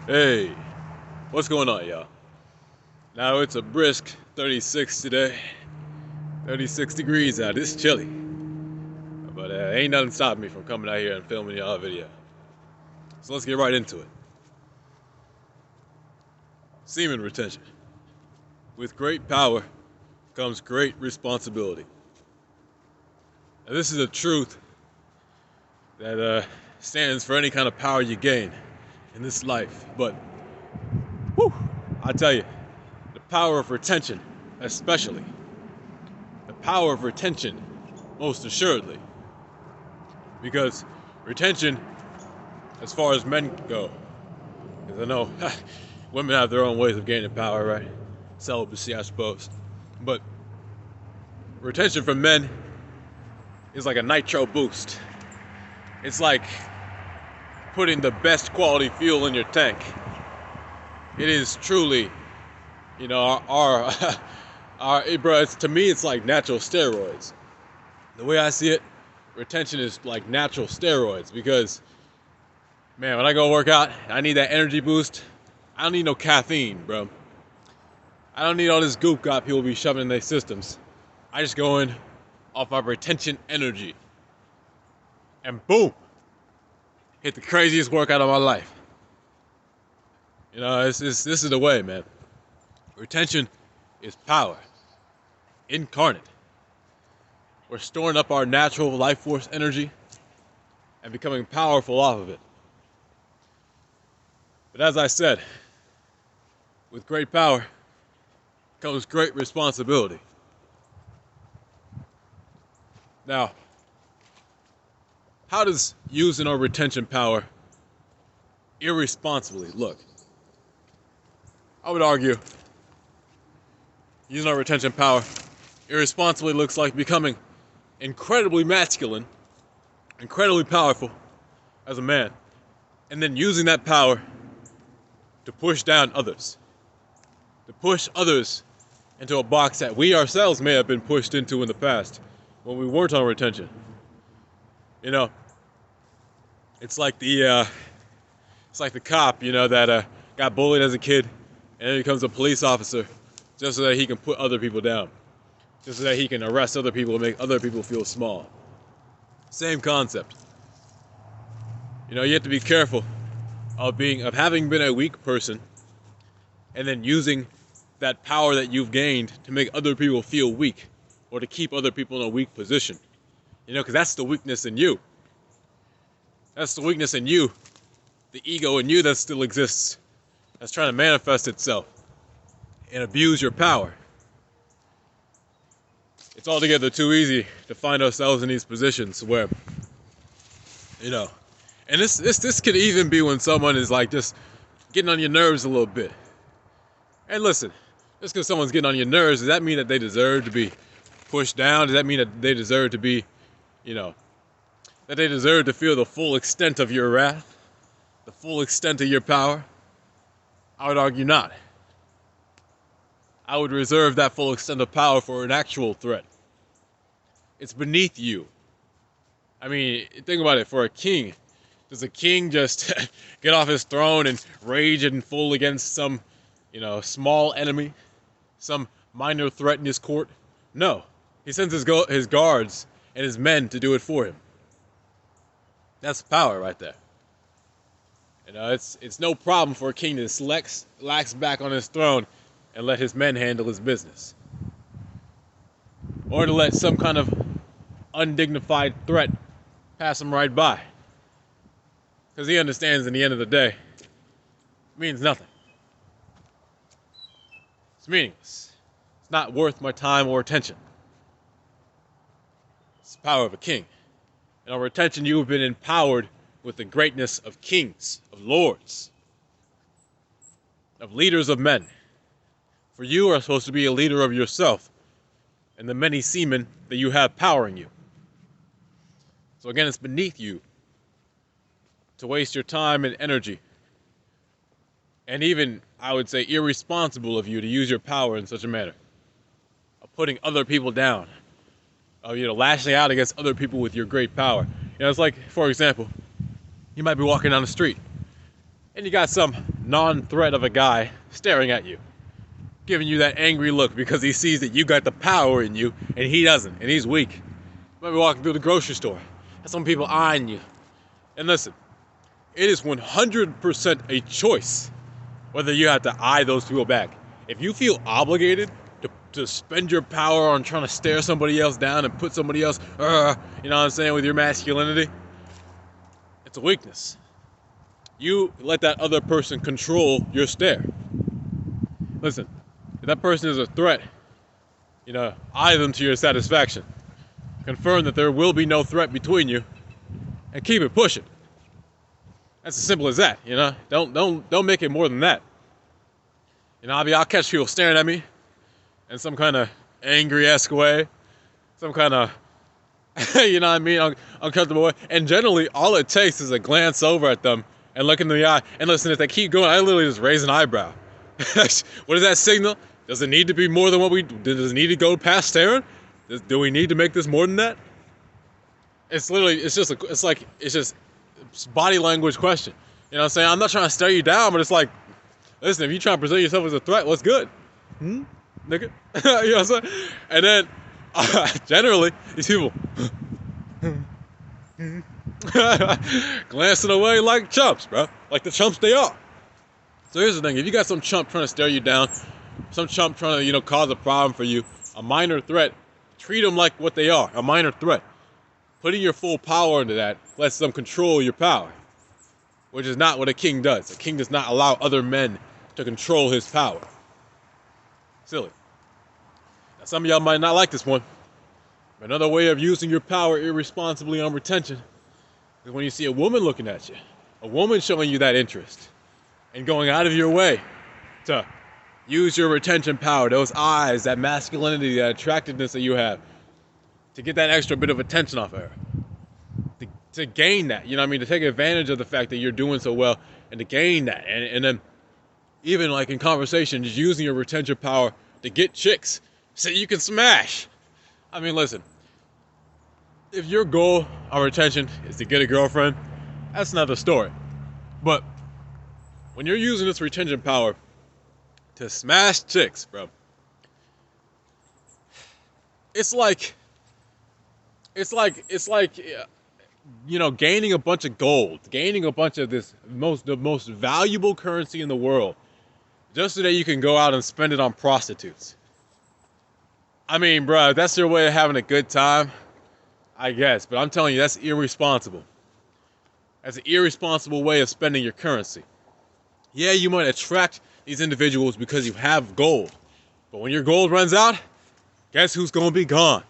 Hey, what's going on, y'all? Now it's a brisk 36 today. 36 degrees out. It's chilly. But ain't nothing stopping me from coming out here and filming y'all a video. So let's get right into it. Semen retention. With great power comes great responsibility. Now, this is a truth that stands for any kind of power you gain in this life. But, whew, I tell you, the power of retention, especially. The power of retention, most assuredly. Because retention, as far as men go, because I know women have their own ways of gaining power, right? Celibacy, I suppose. But retention for men is like a nitro boost. It's like putting the best quality fuel in your tank. It is truly, to me, it's like natural steroids. The way I see it, retention is like natural steroids because, man, when I go work out, I need that energy boost. I don't need no caffeine, bro. I don't need all this goop got people be shoving in their systems. I just go in off my retention energy. And boom, hit the craziest workout of my life. This is the way, man. Retention is power incarnate. We're storing up our natural life force energy and becoming powerful off of it. But as I said, with great power comes great responsibility. Now, how does using our retention power irresponsibly look? I would argue using our retention power irresponsibly looks like becoming incredibly masculine, incredibly powerful as a man, and then using that power to push down others, to push others into a box that we ourselves may have been pushed into in the past when we weren't on retention. It's like the cop, that got bullied as a kid and then becomes a police officer just so that he can put other people down, just so that he can arrest other people and make other people feel small. Same concept. You have to be careful of having been a weak person and then using that power that you've gained to make other people feel weak or to keep other people in a weak position. Because that's the weakness in you. That's the weakness in you, the ego in you that still exists, that's trying to manifest itself and abuse your power. It's altogether too easy to find ourselves in these positions where, and this could even be when someone is like just getting on your nerves a little bit. And listen, just because someone's getting on your nerves, does that mean that they deserve to be pushed down? Does that mean that they deserve to be, that they deserve to feel the full extent of your wrath, the full extent of your power? I would argue not. I would reserve that full extent of power for an actual threat. It's beneath you. I mean, think about it. For a king, does a king just get off his throne and rage in full against some, small enemy, some minor threat in his court? No. He sends his guards and his men to do it for him. That's power right there. It's no problem for a king to lax back on his throne and let his men handle his business. Or to let some kind of undignified threat pass him right by. Because he understands in the end of the day, it means nothing. It's meaningless. It's not worth my time or attention. It's the power of a king. And on retention, you have been empowered with the greatness of kings, of lords, of leaders of men. For you are supposed to be a leader of yourself and the many seamen that you have powering you. So again, it's beneath you to waste your time and energy, and even, I would say, irresponsible of you to use your power in such a manner of putting other people down, of lashing out against other people with your great power. It's like, for example, you might be walking down the street and you got some non-threat of a guy staring at you, giving you that angry look because he sees that you got the power in you and he doesn't, and he's weak. You might be walking through the grocery store, and some people eyeing you. And listen, it is 100% a choice whether you have to eye those people back. If you feel obligated to spend your power on trying to stare somebody else down and put somebody else, you know what I'm saying, with your masculinity, it's a weakness. You let that other person control your stare. Listen, if that person is a threat, eye them to your satisfaction. Confirm that there will be no threat between you, and keep it pushing. That's as simple as that, Don't make it more than that. I'll catch people staring at me in some kind of angry-esque way, some kind of, uncomfortable way. And generally, all it takes is a glance over at them and look in the eye. And listen, if they keep going, I literally just raise an eyebrow. What does that signal? Does it need to be more than does it need to go past staring? Do we need to make this more than that? It's just body language question. You know what I'm saying? I'm not trying to stare you down, but it's like, listen, if you try to present yourself as a threat, what's good? Nigga? You know what I'm saying? And then, generally, these people glancing away like chumps, bro. Like the chumps they are. So here's the thing. If you got some chump trying to stare you down, some chump trying to, cause a problem for you, a minor threat, treat them like what they are, a minor threat. Putting your full power into that lets them control your power, which is not what a king does. A king does not allow other men to control his power. Silly. Now, some of y'all might not like this one. But another way of using your power irresponsibly on retention is when you see a woman looking at you, a woman showing you that interest, and going out of your way to use your retention power, those eyes, that masculinity, that attractiveness that you have, to get that extra bit of attention off of her. To gain that, to take advantage of the fact that you're doing so well, and to gain that. And then, even like in conversation, just using your retention power to get chicks so you can smash. Listen, if your goal on retention is to get a girlfriend, that's another story. But when you're using this retention power to smash chicks, bro, it's like gaining a bunch of gold, gaining a bunch of the most valuable currency in the world, just so that you can go out and spend it on prostitutes. Bro, that's your way of having a good time, I guess. But I'm telling you, that's irresponsible. That's an irresponsible way of spending your currency. Yeah, you might attract these individuals because you have gold. But when your gold runs out, guess who's going to be gone?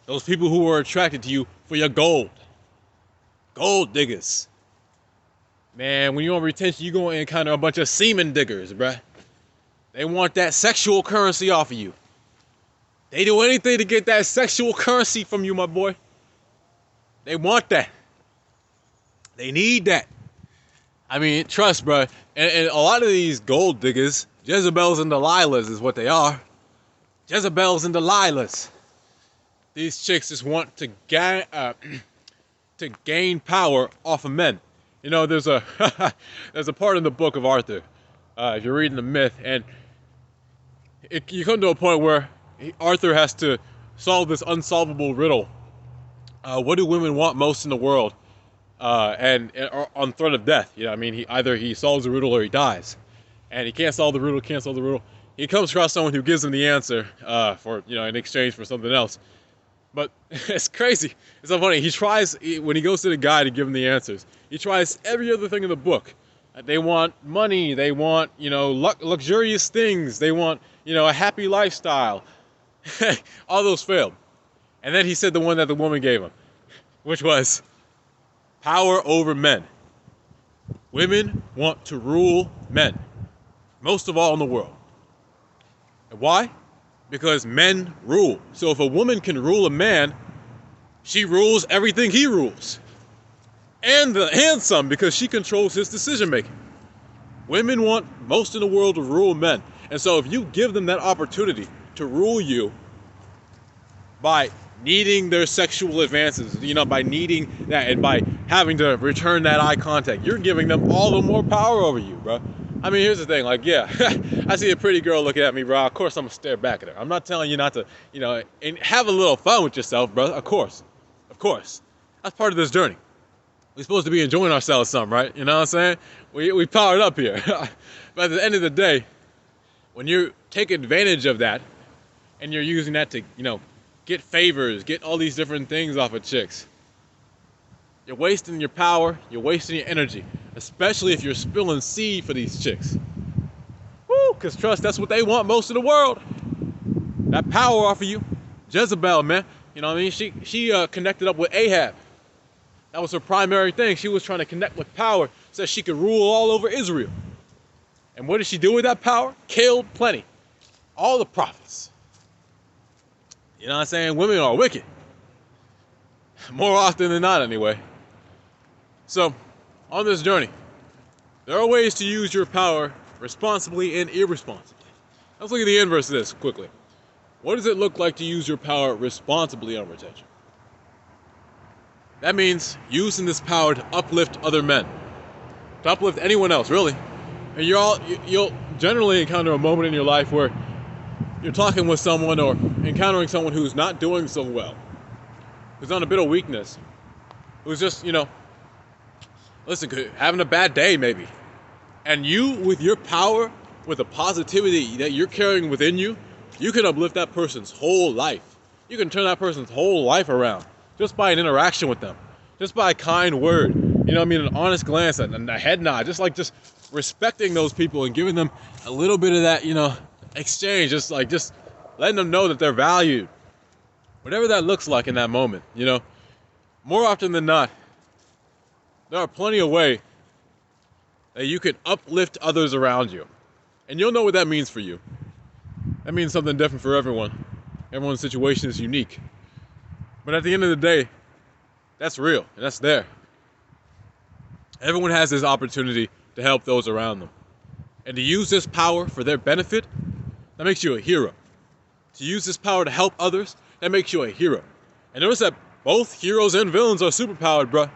Those people who were attracted to you for your gold. Gold diggers. Man, when you're on retention, you're going to encounter a bunch of semen diggers, bruh. They want that sexual currency off of you. They do anything to get that sexual currency from you, my boy. They want that. They need that. Trust, bruh. And a lot of these gold diggers, Jezebels and Delilahs is what they are. Jezebels and Delilahs. These chicks just want to gain power off of men. There's a part in the book of Arthur, if you're reading the myth, and you come to a point where Arthur has to solve this unsolvable riddle. What do women want most in the world? And on threat of death. He solves the riddle or he dies. And he can't solve the riddle, He comes across someone who gives him the answer for in exchange for something else. But it's crazy. It's so funny. When he goes to the guy to give him the answers, he tries every other thing in the book. They want money. They want, luxurious things. They want, a happy lifestyle. All those failed. And then he said the one that the woman gave him, which was power over men. Women want to rule men, most of all in the world. And why? Because men rule. So if a woman can rule a man, she rules everything he rules. And some, because she controls his decision making. Women want most in the world to rule men. And so if you give them that opportunity to rule you by needing their sexual advances, by needing that, and by having to return that eye contact. You're giving them all the more power over you, bro. I mean, here's the thing, like, yeah, I see a pretty girl looking at me, bro. Of course I'm gonna stare back at her. I'm not telling you not to, and have a little fun with yourself, bro. Of course. That's part of this journey. We're supposed to be enjoying ourselves some, right? You know what I'm saying? We powered up here. But at the end of the day, when you take advantage of that, and you're using that to, get favors, get all these different things off of chicks, you're wasting your power, you're wasting your energy, especially if you're spilling seed for these chicks. Woo, because trust, that's what they want most of the world. That power off of you. Jezebel, man. You know what I mean? She connected up with Ahab. That was her primary thing. She was trying to connect with power so that she could rule all over Israel. And what did she do with that power? Killed plenty. All the prophets. You know what I'm saying? Women are wicked. More often than not, anyway. So, on this journey, there are ways to use your power responsibly and irresponsibly. Let's look at the inverse of this quickly. What does it look like to use your power responsibly on retention? That means using this power to uplift other men, to uplift anyone else, really. And you'll generally encounter a moment in your life where you're talking with someone or encountering someone who's not doing so well, who's on a bit of weakness, who's just, having a bad day maybe. And you, with your power, with the positivity that you're carrying within you, you can uplift that person's whole life. You can turn that person's whole life around just by an interaction with them, just by a kind word, an honest glance and a head nod, just respecting those people and giving them a little bit of that, exchange, just letting them know that they're valued. Whatever that looks like in that moment, more often than not, there are plenty of ways that you can uplift others around you. And you'll know what that means for you. That means something different for everyone. Everyone's situation is unique. But at the end of the day, that's real and that's there. Everyone has this opportunity to help those around them. And to use this power for their benefit, that makes you a hero. To use this power to help others, that makes you a hero. And notice that both heroes and villains are superpowered, bruh.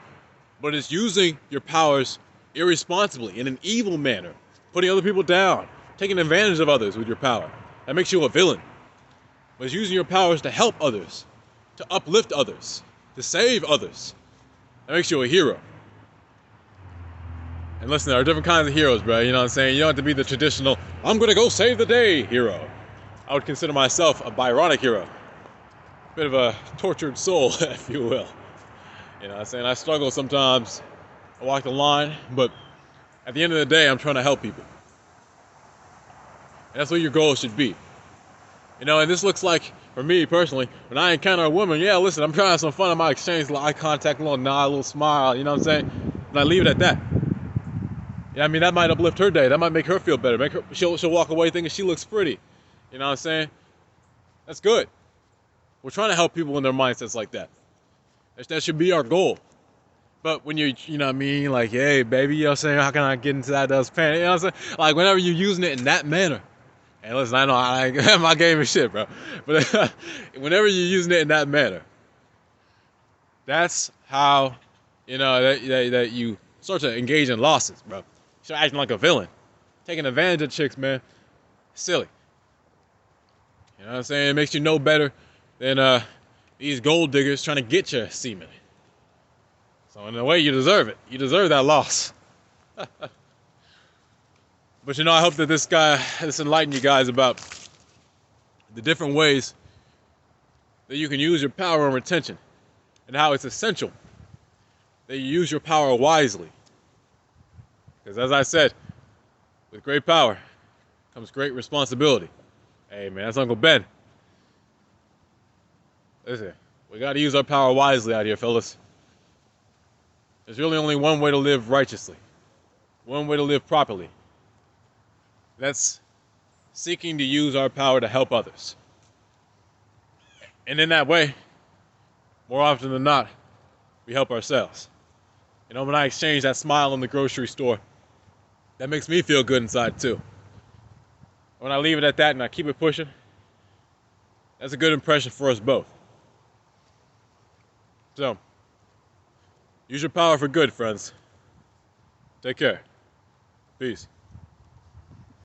But it's using your powers irresponsibly, in an evil manner, putting other people down, taking advantage of others with your power. That makes you a villain. But it's using your powers to help others, to uplift others, to save others. That makes you a hero. And listen, there are different kinds of heroes, bro. You know what I'm saying? You don't have to be the traditional, I'm gonna go save the day hero. I would consider myself a Byronic hero. Bit of a tortured soul, if you will. You know what I'm saying? I struggle sometimes. I walk the line, but at the end of the day, I'm trying to help people. And that's what your goal should be. And this looks like, for me personally, when I encounter a woman, yeah, listen, I'm trying to have some fun. I might exchange a little eye contact, a little nod, a little smile, you know what I'm saying? And I leave it at that. Yeah, I mean, that might uplift her day. That might make her feel better. She'll walk away thinking she looks pretty. You know what I'm saying? That's good. We're trying to help people in their mindsets like that. That should be our goal. But when you know what I mean, like, hey, baby, you know what I'm saying, how can I get inside those pants? You know what I'm saying? Like, whenever you're using it in that manner, and listen, I know I have my game and shit, bro. But whenever you're using it in that manner, that's how, that you start to engage in losses, bro. You start acting like a villain. Taking advantage of chicks, man. Silly. You know what I'm saying? It makes you no better than these gold diggers trying to get your semen. So in a way, you deserve it. You deserve that loss. But I hope that this enlightened you guys about the different ways that you can use your power and retention, and how it's essential that you use your power wisely. Because as I said, with great power comes great responsibility. Hey man, that's Uncle Ben. Listen, we got to use our power wisely out here, fellas. There's really only one way to live righteously, one way to live properly. That's seeking to use our power to help others. And in that way, more often than not, we help ourselves. When I exchange that smile in the grocery store, that makes me feel good inside too. When I leave it at that and I keep it pushing, that's a good impression for us both. So, Use your power for good, friends. Take care. Peace.